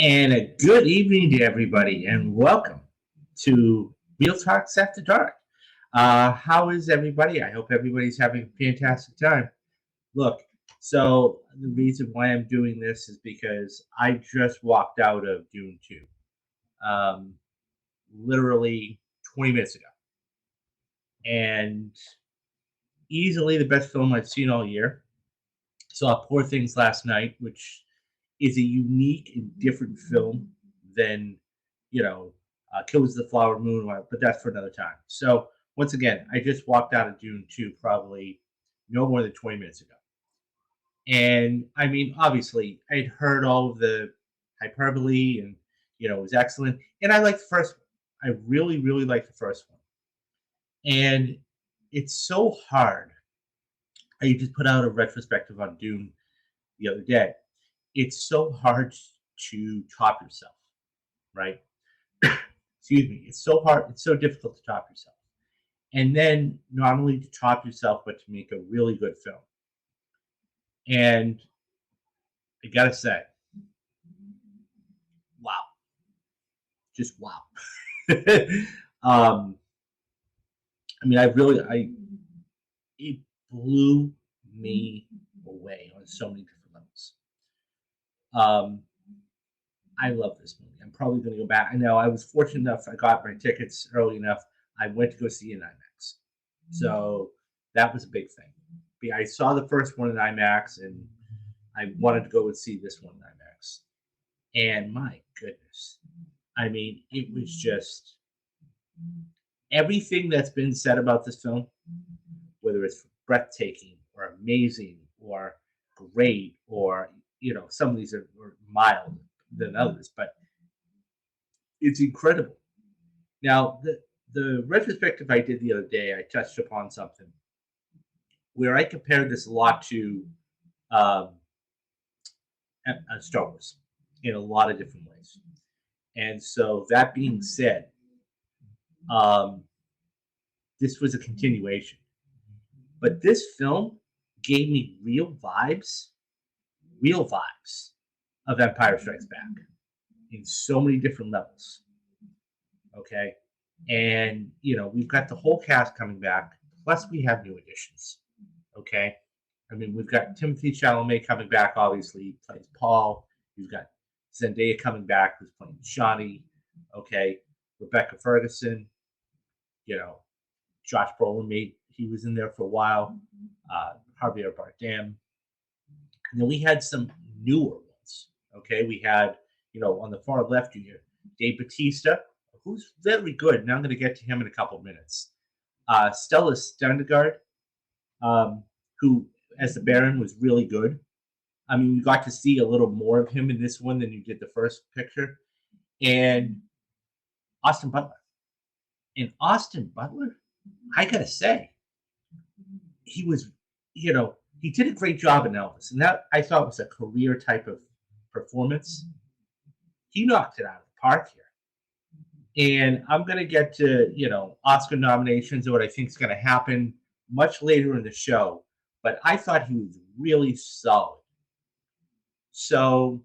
And a good evening to everybody, and welcome to Real Talks After Dark. How is everybody? I hope everybody's having a fantastic time. Look, so the reason why I'm doing this is because I just walked out of Dune 2, um, literally 20 minutes ago. And easily the best film I've seen all year. Saw Poor Things last night, which is a unique and different film than Killers of the Flower Moon, but that's for another time. So once again, I just walked out of Dune 2 probably no more than 20 minutes ago. And I mean, obviously, I'd heard all of the hyperbole and, it was excellent. And I liked the first one. I really, really liked the first one. And it's so hard. I just put out a retrospective on Dune the other day. It's so hard to top yourself, right? Excuse me. It's so hard. It's so difficult to top yourself. And then not only to top yourself, but to make a really good film. And I gotta say, wow, just wow. I mean, it blew me away on so many different levels. I love this movie. I'm probably going to go back. I know I was fortunate enough. I got my tickets early enough. I went to go see it in IMAX. So that was a big thing. I saw the first one in IMAX, and I wanted to go and see this one in IMAX. And my goodness, I mean, it was just everything that's been said about this film, whether it's breathtaking or amazing or great, or some of these are mild than others, but it's incredible. Now, the retrospective I did the other day, I touched upon something where I compared this a lot to Star Wars in a lot of different ways. And so that being said, this was a continuation. But this film gave me real vibes of Empire Strikes Back in so many different levels. Okay. And, we've got the whole cast coming back, plus we have new additions. Okay. I mean, we've got Timothée Chalamet coming back, obviously, he plays Paul. You've got Zendaya coming back, who's playing Shani. Okay. Rebecca Ferguson, Josh Brolin, he was in there for a while. Javier Bardem. And then we had some newer ones. Okay, we had, on the far left here, Dave Bautista, who's very good, and I'm going to get to him in a couple of minutes. Stella Stendegaard, who, as the Baron, was really good. I mean, you got to see a little more of him in this one than you did the first picture. And Austin Butler. And Austin Butler, I got to say, he was, he did a great job in Elvis, and that I thought was a career type of performance. He knocked it out of the park here. And I'm going to get to, Oscar nominations and what I think is going to happen much later in the show, but I thought he was really solid. So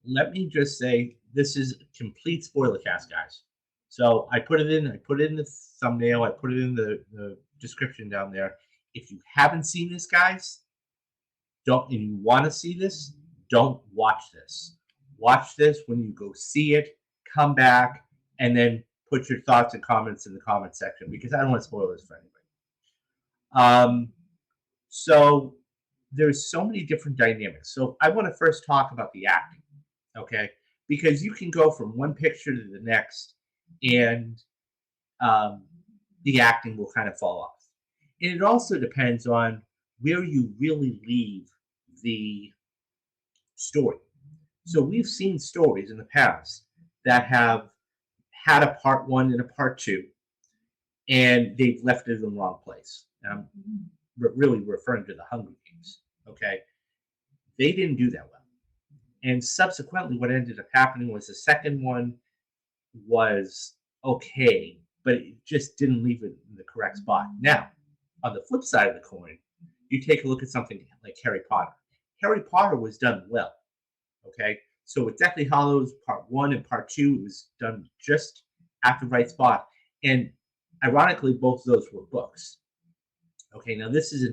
let me just say, this is a complete spoiler cast, guys. So I put it in the thumbnail, I put it in the description down there. If you haven't seen this, guys, and you want to see this, don't watch this. Watch this when you go see it, come back, and then put your thoughts and comments in the comment section, because I don't want to spoil this for anybody. So there's so many different dynamics. So I want to first talk about the acting, okay? Because you can go from one picture to the next, and the acting will kind of fall off. And it also depends on where you really leave the story. So we've seen stories in the past that have had a part one and a part two, and they've left it in the wrong place. I'm really referring to the Hunger Games. Okay, they didn't do that well, and subsequently, what ended up happening was the second one was okay, but it just didn't leave it in the correct spot. Now, on the flip side of the coin, you take a look at something like Harry Potter. Harry Potter was done well. Okay, So with Deathly Hollows Part 1 and Part 2, it was done just at the right spot. And ironically, both of those were books. Okay, now this is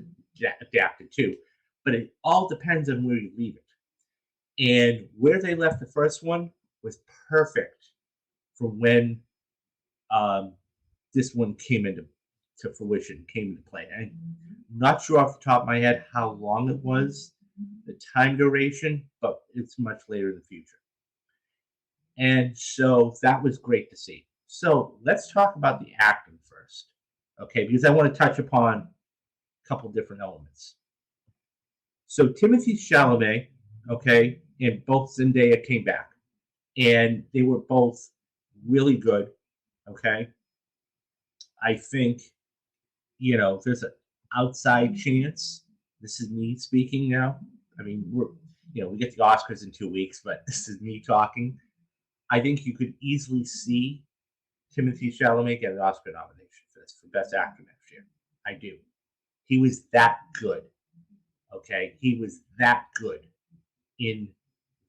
adapted too, but it all depends on where you leave it. And where they left the first one was perfect for when um, this one came into fruition, came into play. I'm not sure off the top of my head how long it was, the time duration, but it's much later in the future. And so that was great to see. So let's talk about the acting first, okay? Because I want to touch upon a couple different elements. So Timothy Chalamet, okay, and both Zendaya came back, and they were both really good, okay? I think, there's an outside chance. This is me speaking now. I mean, we get the Oscars in 2 weeks, but this is me talking. I think you could easily see Timothy Chalamet get an Oscar nomination for this, for Best Actor next year. I do. He was that good. Okay, he was that good in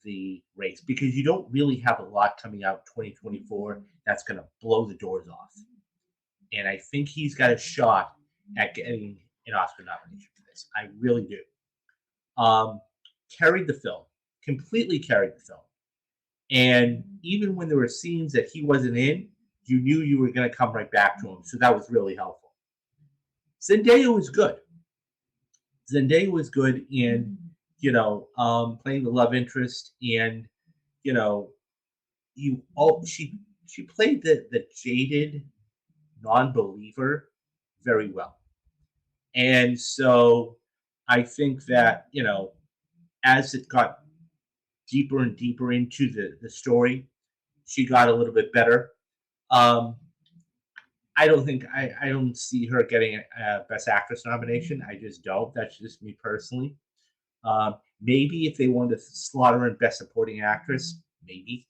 the race because you don't really have a lot coming out 2024 that's going to blow the doors off. And I think he's got a shot at getting an Oscar nomination for this. I really do. Carried the film, completely carried the film. And even when there were scenes that he wasn't in, you knew you were going to come right back to him. So that was really helpful. Zendaya was good. Zendaya was good in, playing the love interest, and she played the jaded non-believer very well. And so I think that, as it got deeper and deeper into the story, she got a little bit better. I don't see her getting a Best Actress nomination. I just don't. That's just me personally. Maybe if they wanted to slot her in Best Supporting Actress, maybe.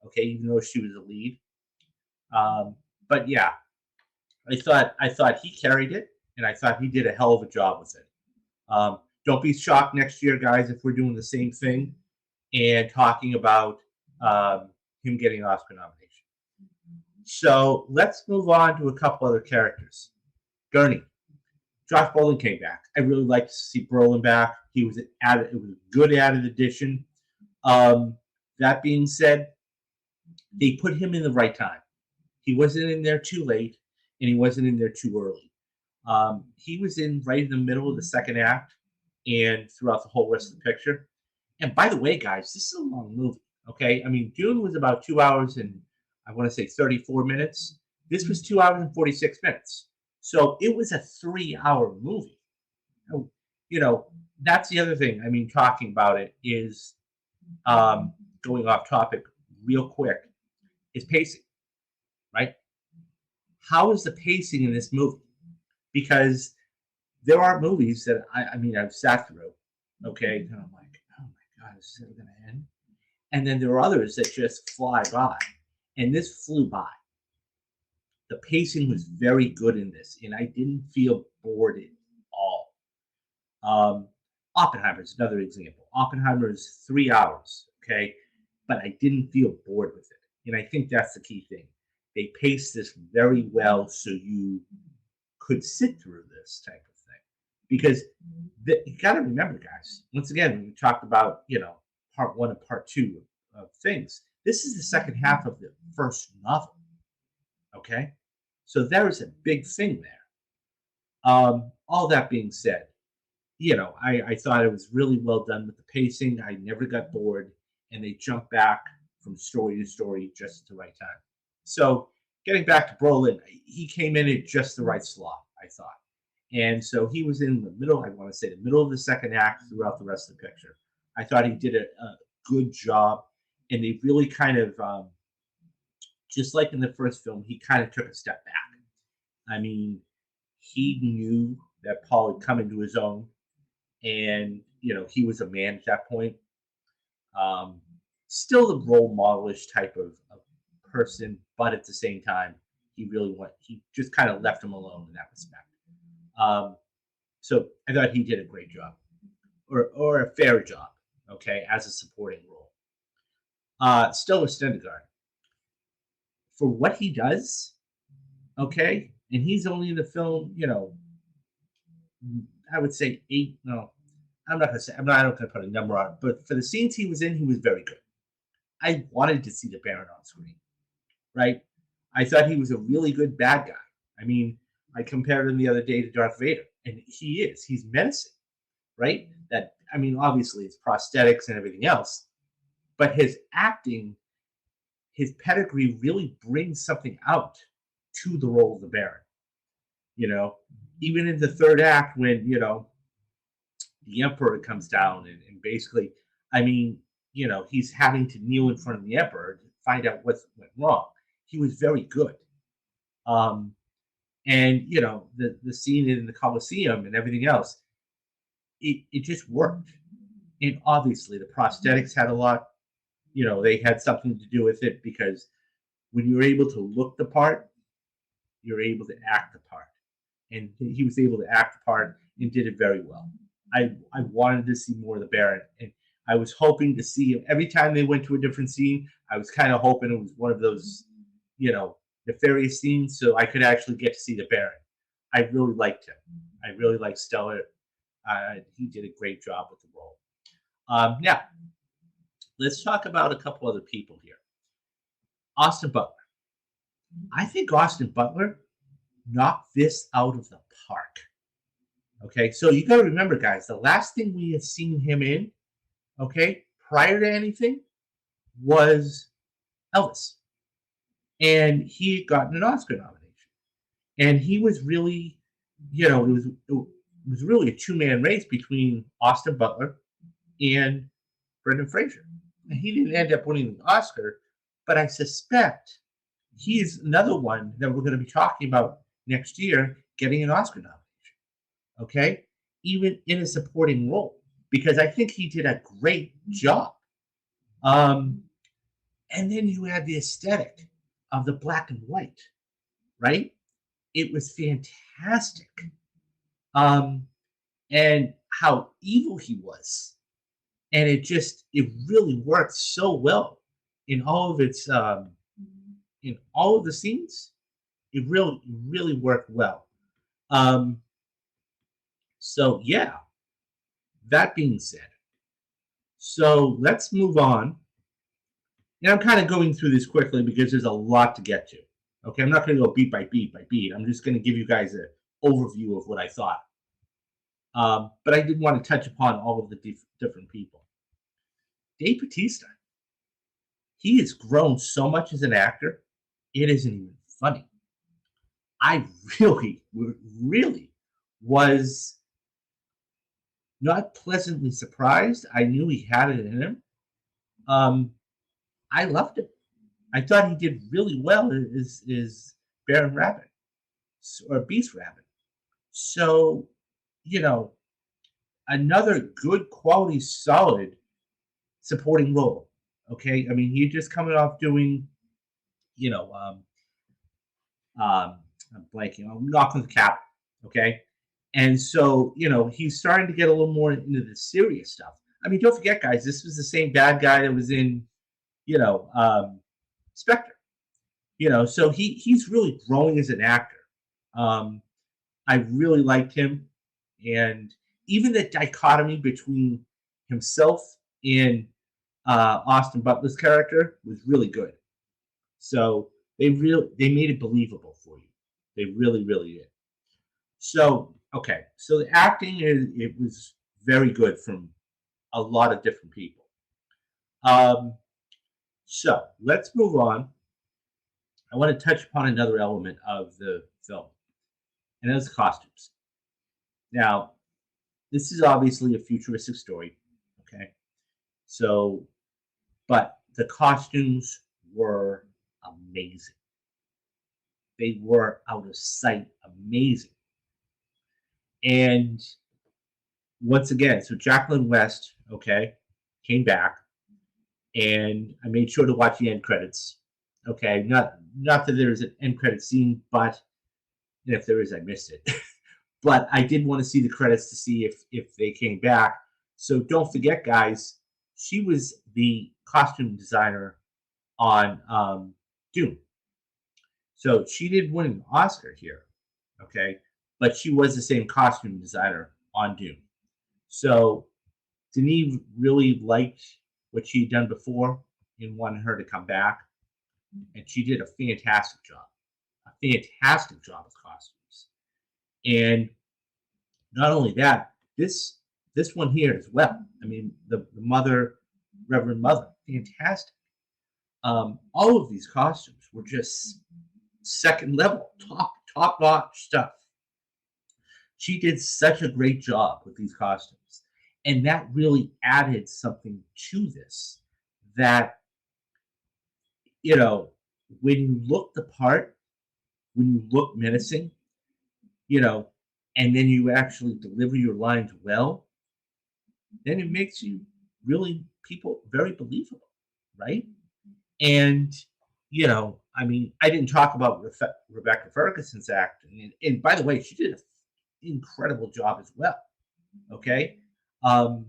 Okay, even though she was a lead. But yeah, I thought he carried it, and I thought he did a hell of a job with it. Don't be shocked next year, guys, if we're doing the same thing and talking about him getting an Oscar nomination. So let's move on to a couple other characters. Gurney. Josh Brolin came back. I really liked to see Brolin back. It was a good added addition. That being said, they put him in the right time. He wasn't in there too late, and he wasn't in there too early. He was in right in the middle of the second act and throughout the whole rest of the picture. And by the way, guys, this is a long movie. Okay, I mean, Dune was about 2 hours and I want to say 34 minutes. This was 2 hours and 46 minutes. So it was a 3-hour movie. That's the other thing. I mean, talking about it is going off topic real quick is pacing, right? How is the pacing in this movie? Because there are movies that I've sat through, okay, and I'm like, oh my God, is this ever going to end? And then there are others that just fly by, and this flew by. The pacing was very good in this, and I didn't feel bored at all. Oppenheimer is another example. Oppenheimer is 3 hours, okay, but I didn't feel bored with it, and I think that's the key thing. They paced this very well, so you could sit through this type of thing, because you got to remember, guys. Once again, we talked about part 1 and part 2 of things. This is the second half of the first novel. Okay, so there is a big thing there. All that being said, I thought it was really well done with the pacing. I never got bored, and they jumped back from story to story just at the right time. So getting back to Brolin, he came in at just the right slot, I thought. And so he was in the middle, I want to say the middle of the second act throughout the rest of the picture. I thought he did a good job, and they really kind of, just like in the first film, he kind of took a step back. I mean, he knew that Paul had come into his own, and, he was a man at that point. Still the role modelish type of person, but at the same time, he just kind of left him alone in that respect. So I thought he did a great job, or a fair job, okay, as a supporting role. Stellar Stendergaard, for what he does, okay, and he's only in the film, I would say 8. No, I'm not gonna say. I'm not gonna put a number on it, but for the scenes he was in, he was very good. I wanted to see the Baron on screen, right? I thought he was a really good bad guy. I mean, I compared him the other day to Darth Vader, and he is. He's menacing, right? That, I mean, obviously it's prosthetics and everything else, but his acting, his pedigree really brings something out to the role of the Baron. You know, even in the third act when the Emperor comes down and basically, I mean, he's having to kneel in front of the Emperor to find out what went wrong. He was very good. Um, and the scene in the Colosseum and everything else, it just worked. And obviously the prosthetics had a lot, they had something to do with it, because when you're able to look the part, you're able to act the part. And he was able to act the part and did it very well. I wanted to see more of the Baron, and I was hoping to see him every time they went to a different scene. I was kind of hoping it was one of those, nefarious scenes, so I could actually get to see the Baron. I really liked him. I really liked Stellar. He did a great job with the role. Now, let's talk about a couple other people here. Austin Butler. I think Austin Butler knocked this out of the park. Okay, so you got to remember, guys, the last thing we had seen him in, okay, prior to anything, was Elvis. And he had gotten an Oscar nomination. And he was really, it was really a two-man race between Austin Butler and Brendan Fraser. And he didn't end up winning the Oscar, but I suspect he's another one that we're going to be talking about next year getting an Oscar nomination. Okay, even in a supporting role, because I think he did a great job. And then you had the aesthetic of the black and white, right? It was fantastic. And how evil he was, and it really worked so well in all of its in all of the scenes. It really worked well. So yeah, that being said, so let's move on. And I'm kind of going through this quickly because there's a lot to get to. Okay, I'm not going to go beat by beat by beat. I'm just going to give you guys an overview of what I thought. But I did want to touch upon all of the different people. Dave Bautista, he has grown so much as an actor, it isn't even funny. I really was not pleasantly surprised. I knew he had it in him. I loved him. I thought he did really well as Baron Rabbit or Beast Rabbit. So, another good quality, solid supporting role. Okay, I mean, he's just coming off doing, I'm blanking. I'm knocking the cap. Okay, and so he's starting to get a little more into the serious stuff. I mean, don't forget, guys, this was the same bad guy that was in, Spectre. So he's really growing as an actor. I really liked him, and even the dichotomy between himself and Austin Butler's character was really good. So they made it believable for you. They really did. So okay, so the acting it was very good from a lot of different people. So let's move on. I want to touch upon another element of the film, and that's costumes. Now, this is obviously a futuristic story, okay? So, but the costumes were amazing. They were out of sight amazing. And once again, so Jacqueline West, okay, came back, and I made sure to watch the end credits. Okay, not that there's an end credit scene, but if there is, I missed it. But I did want to see the credits to see if they came back. So don't forget, guys, She was the costume designer on Dune. So she did win an Oscar here, okay? But she was the same costume designer on Dune. So Denis really liked what she'd done before and wanted her to come back. And she did a fantastic job. A fantastic job with costumes. And not only that, this one here as well. I mean, the mother, Reverend Mother, fantastic. All of these costumes were just second level, top notch stuff. She did such a great job with these costumes, and that really added something to this. That you know, when you look the part, when you look menacing, you know, and then you actually deliver your lines well, then it makes you really people very believable, right? And I mean, I didn't talk about Rebecca Ferguson's acting, and by the way, she did an incredible job as well. Okay, um,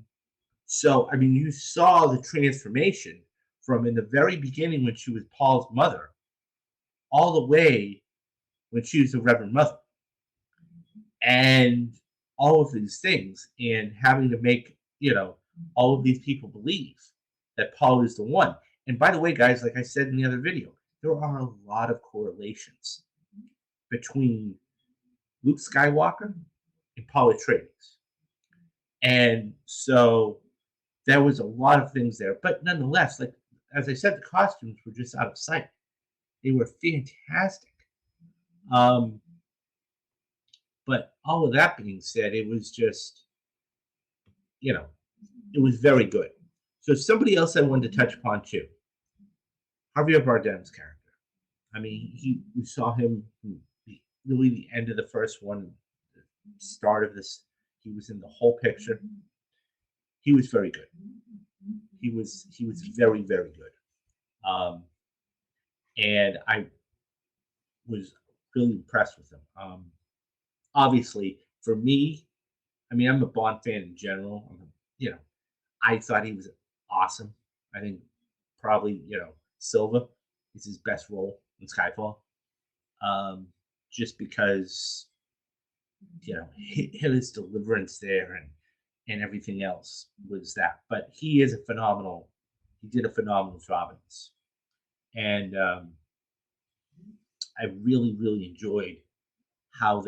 so I mean, you saw the transformation from in the very beginning when she was Paul's mother, all the way when she was the Reverend Mother, and all of these things, and having to make all of these people believe that Paul is the one. And by the way, guys, like I said in the other video, there are a lot of correlations between Luke Skywalker and Paul Atreides. And so there was a lot of things there. But nonetheless, like as I said, the costumes were just out of sight. They were fantastic. But all of that being said, it was just, it was very good. So somebody else I wanted to touch upon too, Javier Bardem's character. I mean, we saw him really the end of the first one, the start of this. He was in the whole picture. He was very good. He was very very good. And I was really impressed with him. Obviously, for me, I mean, I'm a Bond fan in general. I thought he was awesome. I think probably Silva is his best role in Skyfall, just because his deliverance there and everything else was that. But he is a phenomenal. He did a phenomenal job in this, and I really really enjoyed how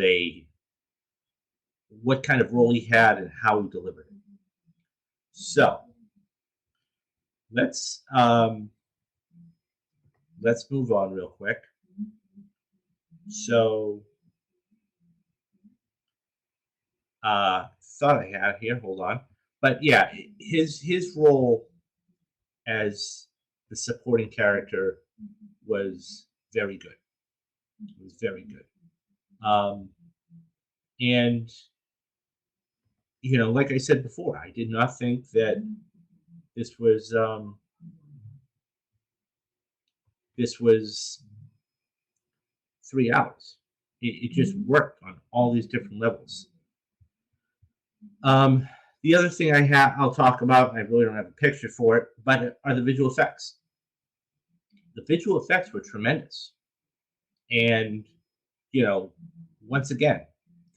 what kind of role he had and how he delivered it. So let's move on real quick. So thought I had here, hold on. But yeah, his role as the supporting character was very good. It was very good. And like I said before, I did not think that this was 3 hours. It just worked on all these different levels. The other thing I'll talk about, and I really don't have a picture for it, but are the visual effects. The visual effects were tremendous. And, once again,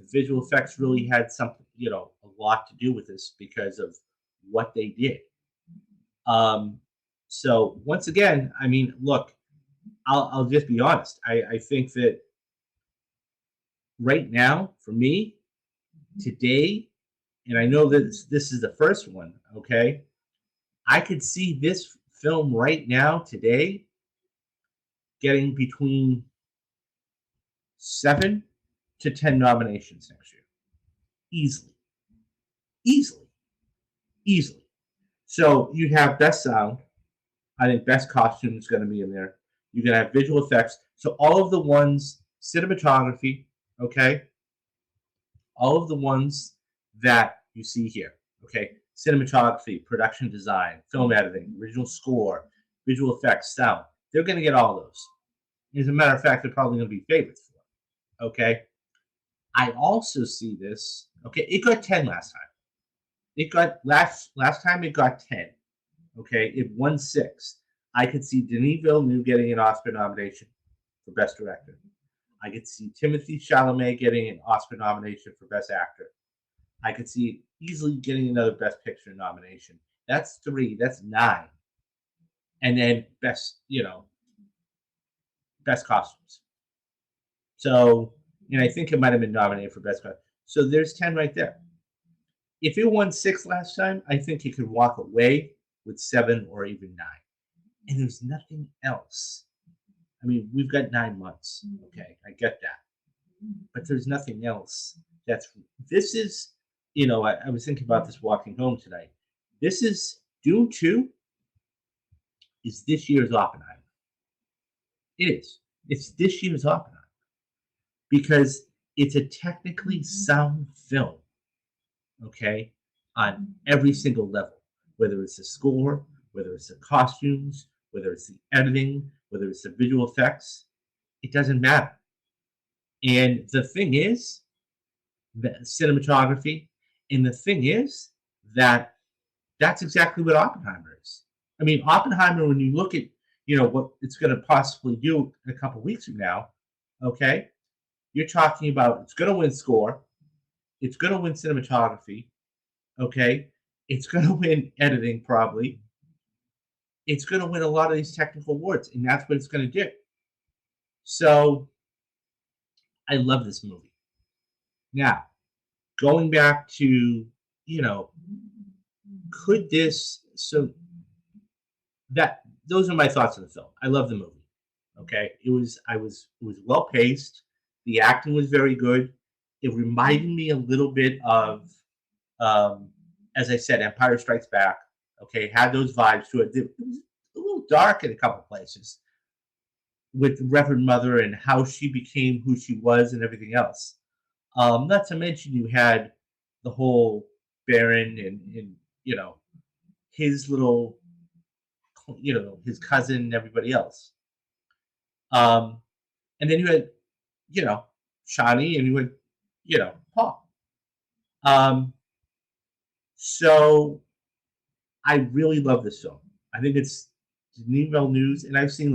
the visual effects really had something, a lot to do with this because of what they did. So once again, I mean, look, I'll just be honest. I think that right now, for me, today, and I know that this is the first one, okay? I could see this film right now, today, getting between 7 to 10 nominations next year. Easily. So you'd have best sound. I think best costume is going to be in there. You're going to have visual effects. So all of the ones, cinematography, okay? All of the ones that you see here, okay? Cinematography, production design, film editing, original score, visual effects, sound. They're going to get all those. As a matter of fact, they're probably going to be favorites for it, okay? I also see this, okay, it got 10 last time. It got, last time it got 10. Okay, it won 6. I could see Denis Villeneuve getting an Oscar nomination for Best Director. I could see Timothée Chalamet getting an Oscar nomination for Best Actor. I could see easily getting another Best Picture nomination. That's 3. That's 9. And then best costumes. So, and I think it might have been nominated for best costume. So there's 10 right there. If it won 6 last time, I think it could walk away with 7 or even 9. And there's nothing else. I mean, we've got 9 months. Okay, I get that. But there's nothing else. This is, I was thinking about this walking home tonight. This is Dune 2 is this year's Oppenheimer. It is. It's this year's Oppenheimer because it's a technically sound film, okay, on every single level, whether it's the score, whether it's the costumes, whether it's the editing, whether it's the visual effects, it doesn't matter. And the thing is, the cinematography, and the thing is that that's exactly what Oppenheimer is. I mean, Oppenheimer, when you look at, what it's going to possibly do in a couple weeks from now, okay, you're talking about it's going to win score, it's going to win cinematography, okay, it's going to win editing probably, it's going to win a lot of these technical awards, and that's what it's going to do. So I love this movie. Now, going back to, could this, so that those are my thoughts on the film. I love the movie. Okay, it was well paced. The acting was very good. It reminded me a little bit of, as I said, Empire Strikes Back. Okay, had those vibes to it. It was a little dark in a couple places with Reverend Mother and how she became who she was and everything else. Not to mention you had the whole Baron and his little, his cousin and everybody else. And then you had, Shani and you had, Paul. So I really love this film. I think it's Denis Villeneuve, and I've seen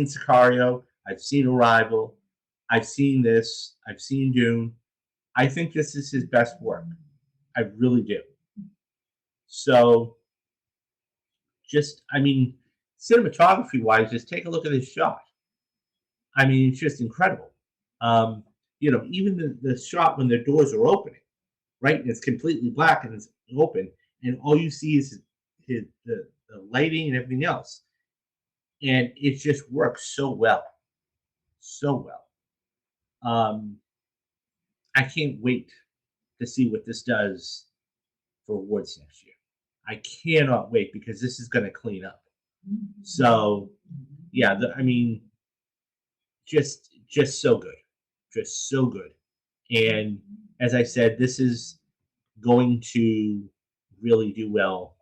Sicario, I've seen Arrival, I've seen this, I've seen Dune. I think this is his best work. I really do. So, cinematography wise, just take a look at this shot. I mean, it's just incredible. Even the shot when the doors are opening, right? And it's completely black and it's open, and all you see is the lighting and everything else. And it just works so well. So well. I can't wait to see what this does for awards next year. I cannot wait because this is going to clean up. So, yeah, just so good. Just so good. And as I said, this is going to really do well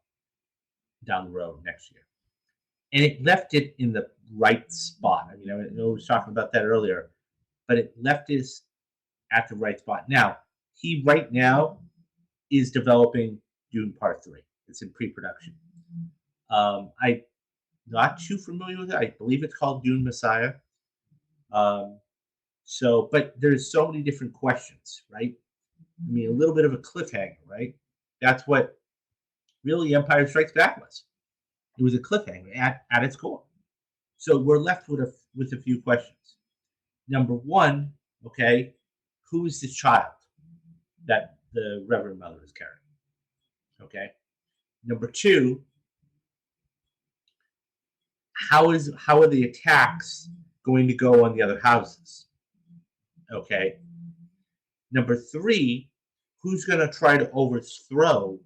down the road next year. And it left it in the right spot. I mean, I was talking about that earlier, but it left us at the right spot. Now, he right now is developing Dune Part III. It's in pre-production. I'm not too familiar with it. I believe it's called Dune Messiah. But there's so many different questions, right? I mean, a little bit of a cliffhanger, right? That's what really Empire Strikes Back was. It was a cliffhanger at its core. So we're left with a few questions. Number one, okay, who is this child that the Reverend Mother is carrying? Okay. Number two, how are the attacks going to go on the other houses? Okay. Number three, who's going to try to overthrow?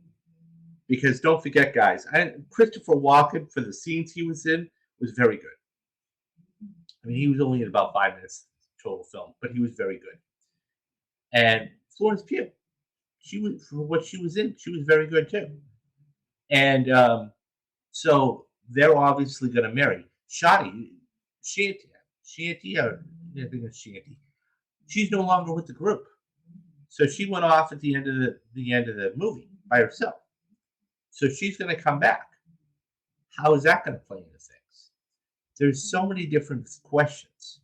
Because don't forget, guys, Christopher Walken, for the scenes he was in, was very good. I mean, he was only in about 5 minutes total film, but he was very good. And Florence Pugh, for what she was in, she was very good too. And so they're obviously going to marry. Shanti, I think it's Shanti. She's no longer with the group, so she went off at the end of the movie by herself. So she's going to come back. How is that going to play into things? There's so many different questions,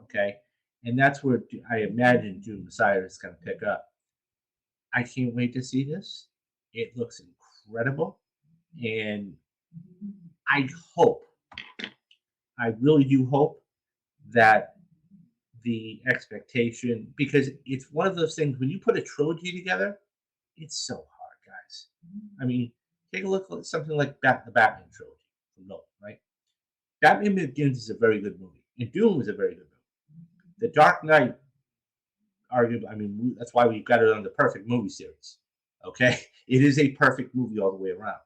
okay? And that's where I imagine Dune Messiah is going to pick up. I can't wait to see this. It looks incredible. And I hope, I really do hope that the expectation, because it's one of those things when you put a trilogy together, it's so hard, guys. I mean, take a look at something like the Batman trilogy from Nolan, right? Batman Begins is a very good movie, and Dune was a very good movie. The Dark Knight, arguably, I mean, that's why we've got it on the perfect movie series. Okay, it is a perfect movie all the way around.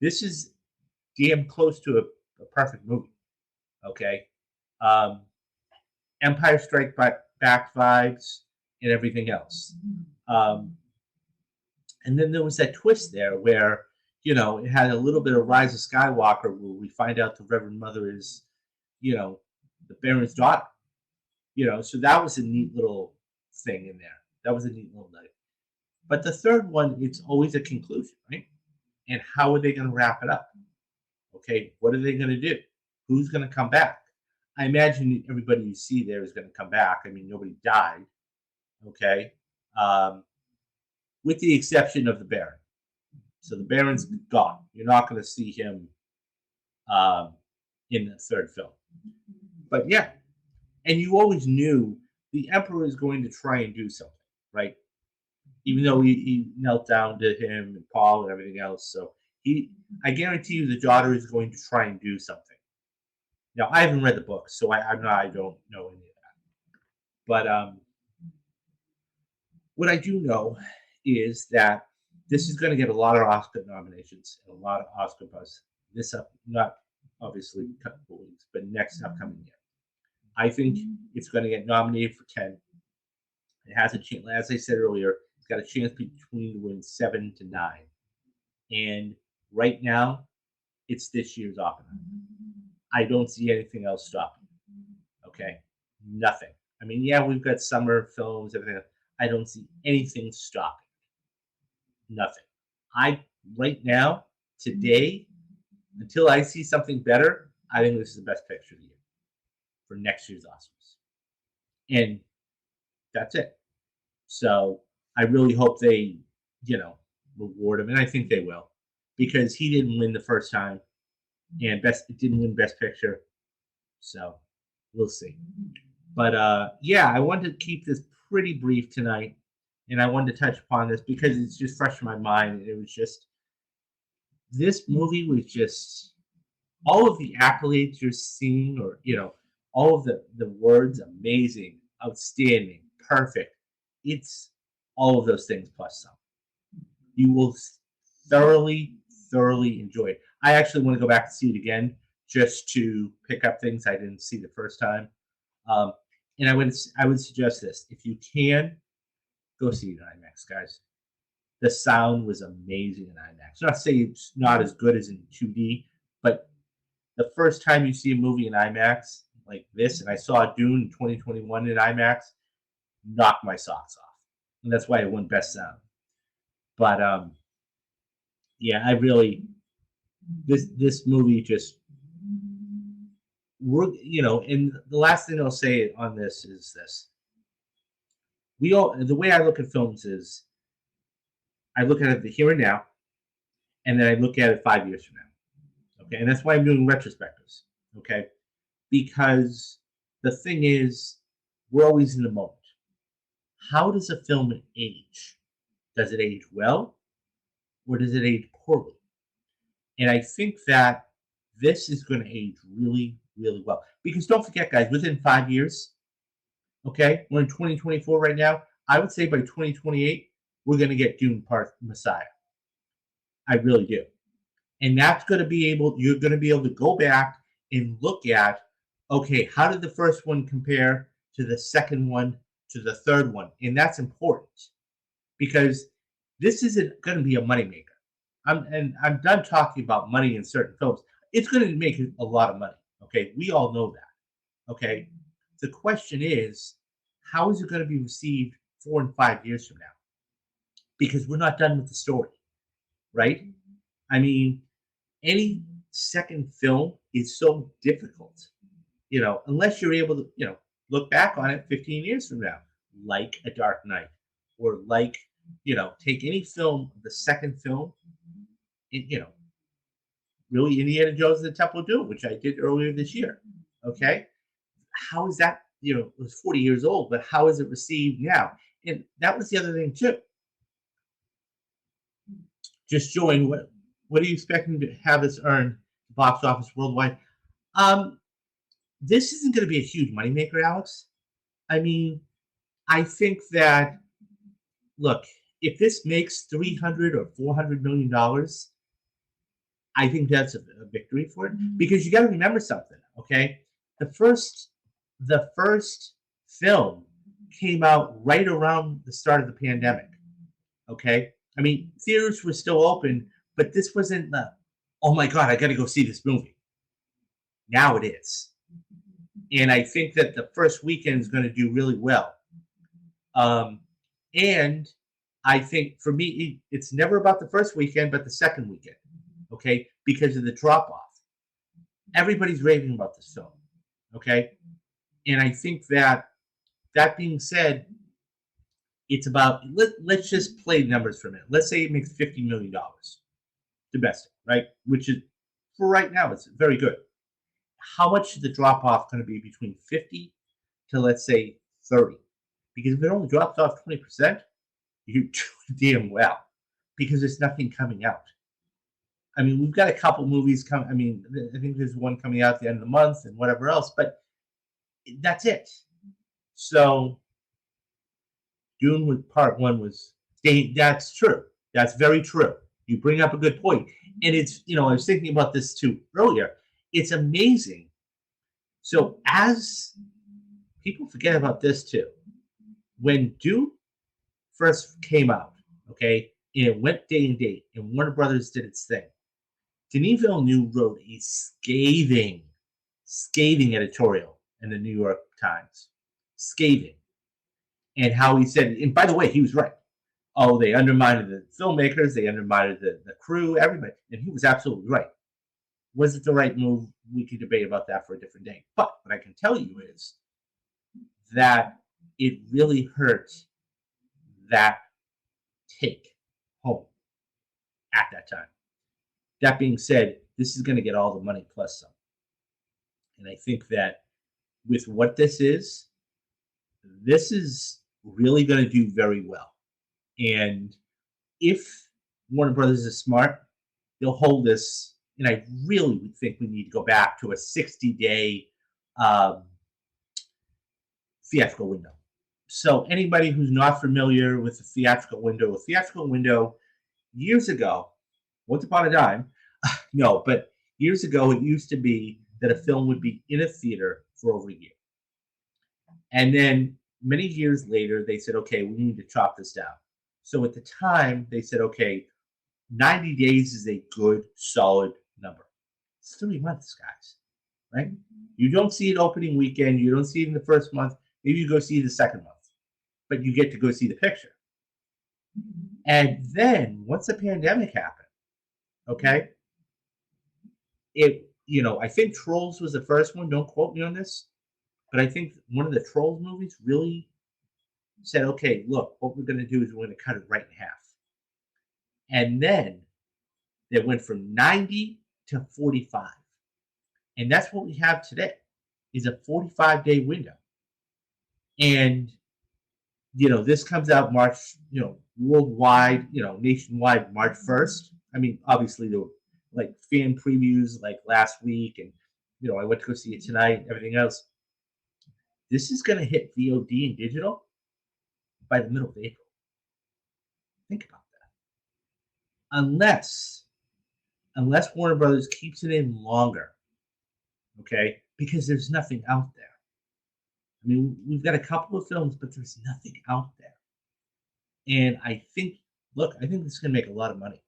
This is damn close to a perfect movie. Okay, um, Empire Strike Back vibes and everything else. Um, and then there was that twist there where, it had a little bit of Rise of Skywalker where we find out the Reverend Mother is, the Baron's daughter. So that was a neat little thing in there. That was a neat little nugget. But the third one, it's always a conclusion, right? And how are they going to wrap it up? Okay, what are they going to do? Who's going to come back? I imagine everybody you see there is going to come back. I mean, nobody died, okay, with the exception of the Baron. So the Baron's gone. You're not going to see him in the third film. But yeah, and you always knew the Emperor is going to try and do something, right? Even though he knelt down to him and Paul and everything else. So I guarantee you the daughter is going to try and do something. Now, I haven't read the book, so I don't know any of that. But what I do know is that this is going to get a lot of Oscar nominations and a lot of Oscar buzz. Not obviously a couple weeks, but next upcoming year. I think it's going to get nominated for 10. It has a chance, as I said earlier, it's got a chance between to win 7 to 9. And right now, it's this year's Oppenheimer. I don't see anything else stopping. Okay, nothing. I mean, yeah, we've got summer films, everything. I don't see anything stopping. Nothing. Right now, today, until I see something better, I think this is the best picture of the year for next year's Oscars. And that's it. So I really hope they, reward him, and I think they will, because he didn't win the first time, and didn't win Best Picture. So we'll see. But yeah, I wanted to keep this pretty brief tonight, and I wanted to touch upon this because it's just fresh in my mind. And it was just this movie was just all of the accolades you're seeing, or all of the words, amazing, outstanding, perfect. It's all of those things plus some. You will thoroughly enjoy it. I actually want to go back and see it again just to pick up things I didn't see the first time. And I would suggest this: if you can, go see it in IMAX, guys. The sound was amazing in IMAX. Not to say it's not as good as in 2D, but the first time you see a movie in IMAX like this, and I saw Dune in 2021 in IMAX, knocked my socks off, and that's why it won Best Sound. But yeah, I really this movie just and the last thing I'll say on this is this: the way I look at films is I look at it the here and now, and then I look at it 5 years from now. Okay, and that's why I'm doing retrospectives. Okay, because the thing is, we're always in the moment. How does a film age? Does it age well, or does it age poorly? And I think that this is going to age really, really well. Because don't forget, guys, within 5 years, okay, we're in 2024 right now. I would say by 2028, we're going to get Dune Part Messiah. I really do. And that's going to you're going to be able to go back and look at, okay, how did the first one compare to the second one to the third one? And that's important because this isn't going to be a moneymaker. I'm done talking about money in certain films. It's going to make a lot of money. Okay, we all know that. Okay, the question is, how is it going to be received 4 and 5 years from now? Because we're not done with the story, right? I mean, any second film is so difficult, unless you're able to, look back on it 15 years from now, like A Dark Knight, or like, take any film, the second film, and, really Indiana Jones and the Temple of Doom, which I did earlier this year. Okay. How is that, it was 40 years old, but how is it received now? And that was the other thing too. Just join. What are you expecting to have us earn box office worldwide? Um, this isn't going to be a huge moneymaker, Alex. I mean, I think that, look, if this makes 300 or 400 million dollars, I think that's a victory for it, because you got to remember something. Okay, the first film came out right around the start of the pandemic. Okay, I mean, theaters were still open, but this wasn't the, oh my god, I got to go see this movie. Now it is, and I think that the first weekend is going to do really well. And I think for me, it's never about the first weekend, but the second weekend. Okay, because of the drop off. Everybody's raving about this film. Okay, and I think that being said, it's about, let's just play numbers for a minute. Let's say it makes $50 million domestic, right? Which is, for right now, it's very good. How much is the drop off going to be between 50 to, let's say, 30? Because if it only drops off 20%, you're doing damn well, because there's nothing coming out. I mean, we've got a couple movies coming. I mean, I think there's one coming out at the end of the month and whatever else, but that's it. So Dune with Part 1 was, that's true. That's very true. You bring up a good point. And it's, I was thinking about this too earlier. It's amazing. So as people forget about this too, when Dune first came out, okay, and it went day and date, and Warner Brothers did its thing, Denis Villenenue wrote a scathing editorial in the New York Times. Scathing. And how he said, and by the way, he was right. Oh, they undermined the filmmakers, they undermined the crew, everybody. And he was absolutely right. Was it the right move? We could debate about that for a different day. But what I can tell you is that it really hurt that take home at that time. That being said, this is going to get all the money plus some. And I think that with what this is really going to do very well. And if Warner Brothers is smart, they'll hold this. And I really would think we need to go back to a 60-day theatrical window. So anybody who's not familiar with the theatrical window, years ago, once upon a time, no, but years ago, it used to be that a film would be in a theater for over a year. And then many years later, they said, okay, we need to chop this down. So at the time, they said, okay, 90 days is a good, solid number. It's 3 months, guys, right? You don't see it opening weekend. You don't see it in the first month. Maybe you go see the second month, but you get to go see the picture. And then once the pandemic happened, okay, I think Trolls was the first one. Don't quote me on this, but I think one of the Trolls movies really said, okay, look, what we're going to do is we're going to cut it right in half. And then they went from 90 to 45. And that's what we have today, is a 45-day window. And, this comes out March, worldwide, nationwide, March 1st. I mean, obviously, there were like fan previews like last week, and, I went to go see it tonight and everything else. This is going to hit VOD and digital by the middle of April. Think about that. Unless Warner Brothers keeps it in longer, okay, because there's nothing out there. I mean, we've got a couple of films, but there's nothing out there. And I think this is going to make a lot of money.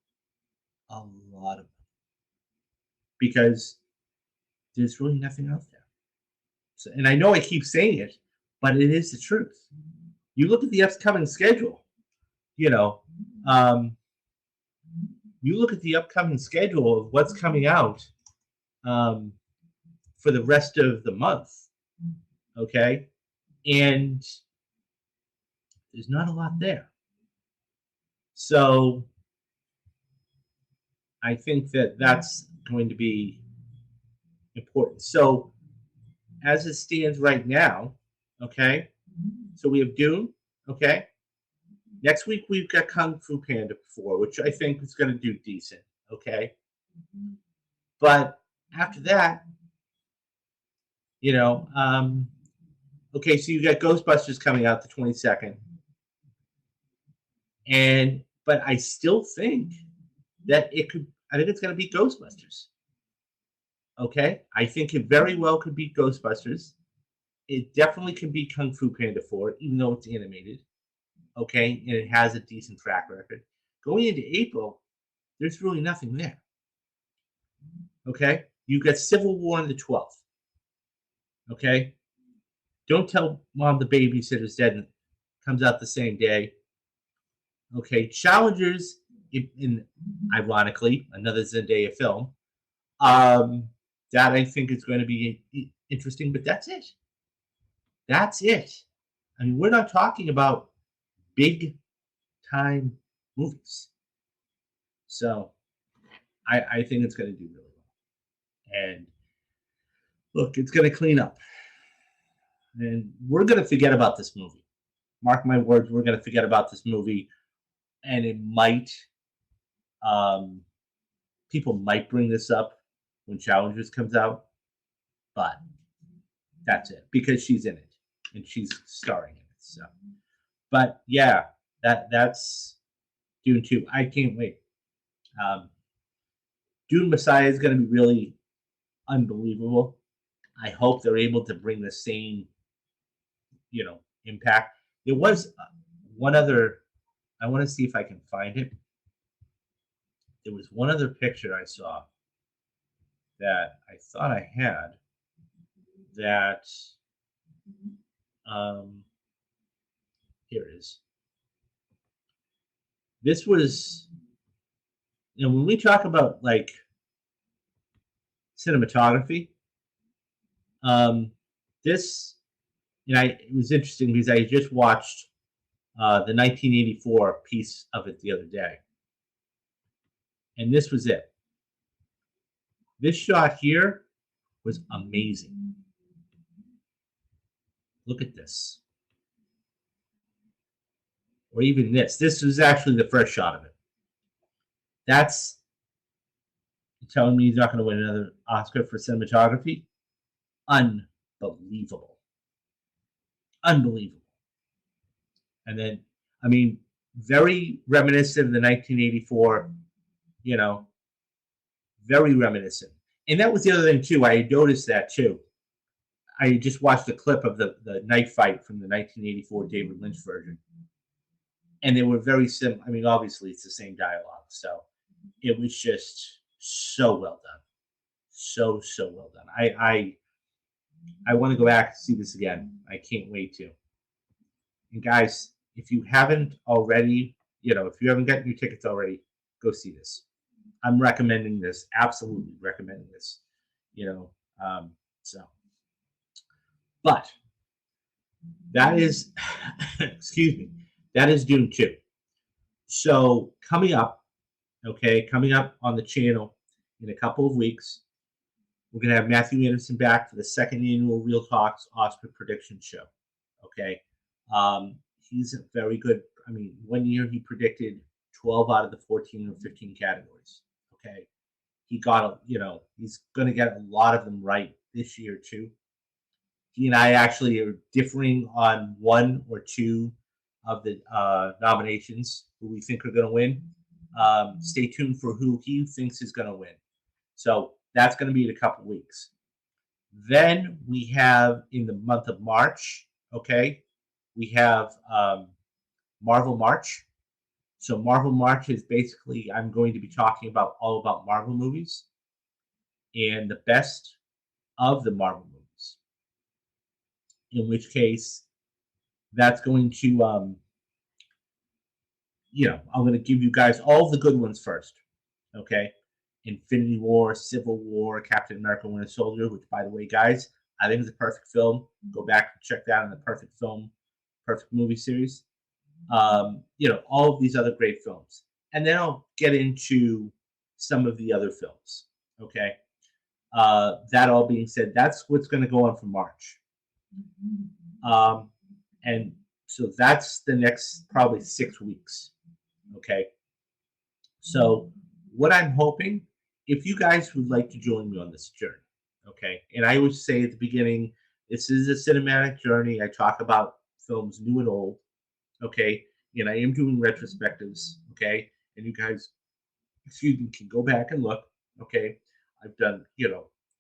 A lot of money. Because there's really nothing out there. So, and I know I keep saying it, but it is the truth. You look at the upcoming schedule, you look at the upcoming schedule of what's coming out for the rest of the month, okay, and there's not a lot there. So I think that that's going to be important. So as it stands right now, okay, so we have Dune, okay. Next week we've got Kung Fu Panda 4, which I think is going to do decent, okay. But after that, you know, okay, so you got Ghostbusters coming out the 22nd, but I still think that it could. I think it's going to be Ghostbusters. Okay, I think it very well could be Ghostbusters. It definitely can be Kung Fu Panda 4, even though it's animated. Okay, and it has a decent track record. Going into April, there's really nothing there. Okay, you got Civil War on the 12th. Okay, Don't Tell Mom the Babysitter's Dead comes out the same day. Okay, Challengers, in ironically another Zendaya film. That I think is going to be interesting, but that's it. That's it. I mean, we're not talking about big time movies. So I think it's going to do really well. And look, it's going to clean up. And we're going to forget about this movie. Mark my words, we're going to forget about this movie. And it might, people might bring this up when Challengers comes out. But that's it, because she's in it and she's starring in it. So, but yeah, that's Dune 2. I can't wait. Dune Messiah is going to be really unbelievable. I hope they're able to bring the same, impact. There was one other. I want to see if I can find it. There was one other picture I saw that I thought I had. That here it is. This was, when we talk about like cinematography, this, it was interesting because I just watched the 1984 piece of it the other day, and this was it. This shot here was amazing. Look at this. Or even this. This was actually the first shot of it. That's telling me he's not going to win another Oscar for cinematography? Unbelievable. Unbelievable. And then, I mean, very reminiscent of the 1984, very reminiscent. And that was the other thing, too. I had noticed that, too. I just watched a clip of the knife fight from the 1984 David Lynch version. And they were very similar. I mean, obviously, it's the same dialogue. So it was just so well done. So well done. I want to go back and see this again. I can't wait to. And guys, if you haven't already, if you haven't gotten your tickets already, go see this. I'm recommending this. Absolutely recommending this. So. But that is, excuse me, that is Dune 2. So coming up on the channel in a couple of weeks, we're going to have Matthew Anderson back for the second annual Real Talks Oscar prediction show. Okay. He's a very good. I mean, one year he predicted 12 out of the 14 or 15 categories. Okay. He got, he's going to get a lot of them right this year too. He and I actually are differing on one or two of the nominations who we think are going to win. Stay tuned for who he thinks is going to win. So that's going to be in a couple weeks. Then we have in the month of March, okay, we have Marvel March. So Marvel March is basically, I'm going to be talking about all about Marvel movies and the best of the Marvel movies. In which case, that's going to, I'm going to give you guys all the good ones first. Okay, Infinity War, Civil War, Captain America: Winter Soldier, which, by the way, guys, I think is a perfect film. Go back and check that on the Perfect Film, Perfect Movie series. All of these other great films, and then I'll get into some of the other films. Okay. That all being said, that's what's going to go on for March. Um, and so that's the next probably 6 weeks. Okay. So, what I'm hoping, if you guys would like to join me on this journey, okay, and I always say at the beginning, this is a cinematic journey. I talk about films new and old, okay, and I am doing retrospectives, okay, and you guys, excuse me, can go back and look, okay. I've done,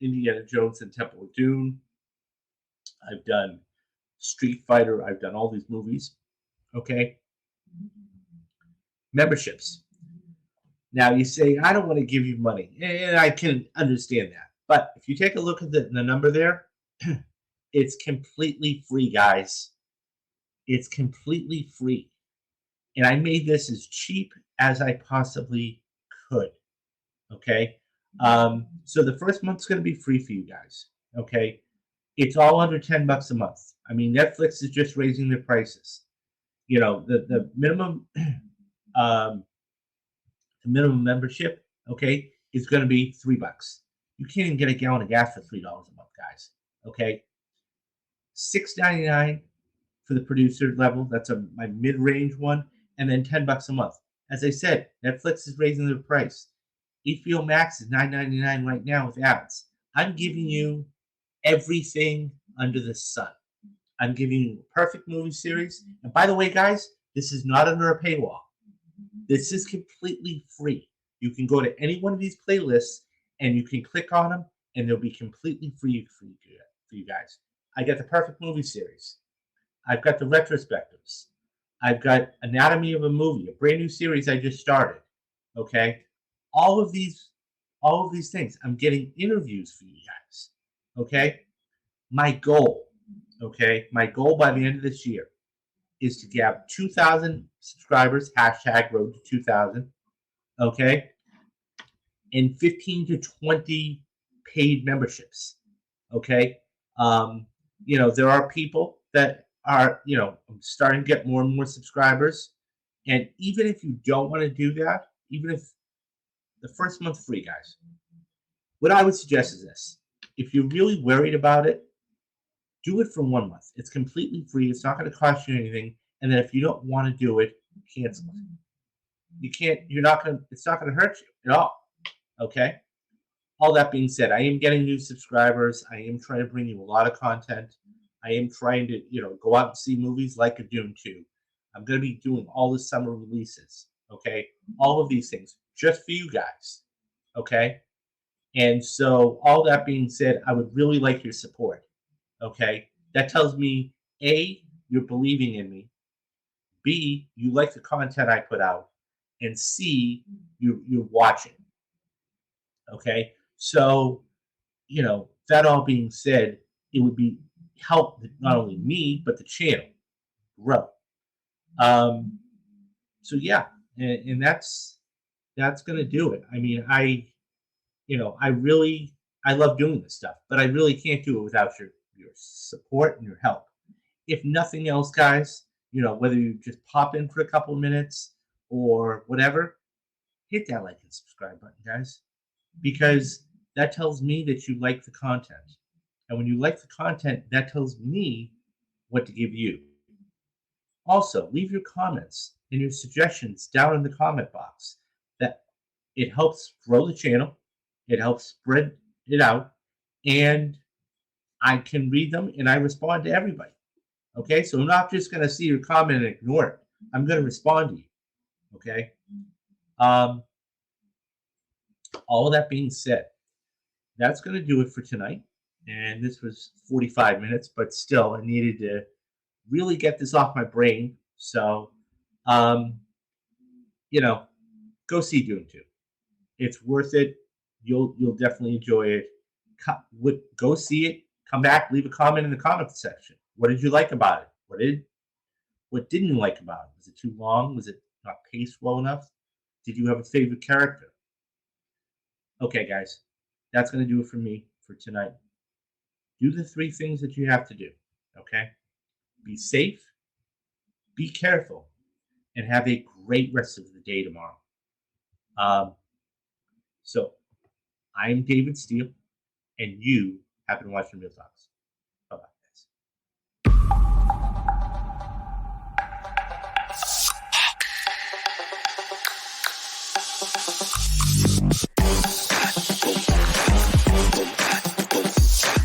Indiana Jones and Temple of Doom. I've done Street Fighter. I've done all these movies, okay. Memberships. Now you say, I don't want to give you money, and I can understand that. But if you take a look at the number there, it's completely free, guys. It's completely free. And I made this as cheap as I possibly could. Okay. So the first month's going to be free for you guys. Okay. It's all under $10 a month. I mean, Netflix is just raising their prices. The minimum um, the minimum membership, okay, is going to be $3. You can't even get a gallon of gas for $3 a month, guys. Okay, $6.99 for the producer level. That's my mid-range one, and then $10 a month. As I said, Netflix is raising their price. HBO Max is $9.99 right now with ads. I'm giving you everything under the sun. I'm giving you a perfect movie series. And by the way, guys, this is not under a paywall. This is completely free. You can go to any one of these playlists and you can click on them, and they'll be completely free for you guys. I got the perfect movie series. I've got the retrospectives. I've got Anatomy of a Movie, a brand new series I just started. Okay, all of these things. I'm getting interviews for you guys. Okay, my goal. Okay, my goal by the end of this year is to have 2,000 subscribers. Hashtag road to 2,000. Okay, and 15 to 20 paid memberships. Okay, there are people that are starting to get more and more subscribers, and even if you don't want to do that, even if the first month free, guys, what I would suggest is this: if you're really worried about it, do it for 1 month. It's completely free. It's not going to cost you anything. And then if you don't want to do it, cancel it. You can't. You're not going. It's not going to hurt you at all. Okay. All that being said, I am getting new subscribers. I am trying to bring you a lot of content. I am trying to, go out and see movies like a Dune 2. I'm going to be doing all the summer releases. Okay. All of these things just for you guys. Okay. And so, all that being said, I would really like your support. Okay. That tells me, A, you're believing in me. B, you like the content I put out. And C, you're watching. Okay. So, that all being said, it would be help not only me, but the channel grow. So yeah, and that's going to do it. I mean, I love doing this stuff, but I really can't do it without your support and your help. If nothing else, guys, whether you just pop in for a couple of minutes or whatever, hit that like and subscribe button, guys, because that tells me that you like the content. And when you like the content, that tells me what to give you. Also, leave your comments and your suggestions down in the comment box. That it helps grow the channel, it helps spread it out, and I can read them and I respond to everybody. Okay, so I'm not just going to see your comment and ignore it. I'm going to respond to you. Okay. All of that being said, that's going to do it for tonight. And this was 45 minutes, but still, I needed to really get this off my brain. So, go see Dune 2. It's worth it. You'll definitely enjoy it. Go see it. Come back. Leave a comment in the comments section. What did you like about it? What didn't you like about it? Was it too long? Was it not paced well enough? Did you have a favorite character? Okay, guys, that's going to do it for me for tonight. Do the 3 things that you have to do. Okay? Be safe, be careful, and have a great rest of the day tomorrow. Um, so I'm David Steele, and you have been watching Real Talks.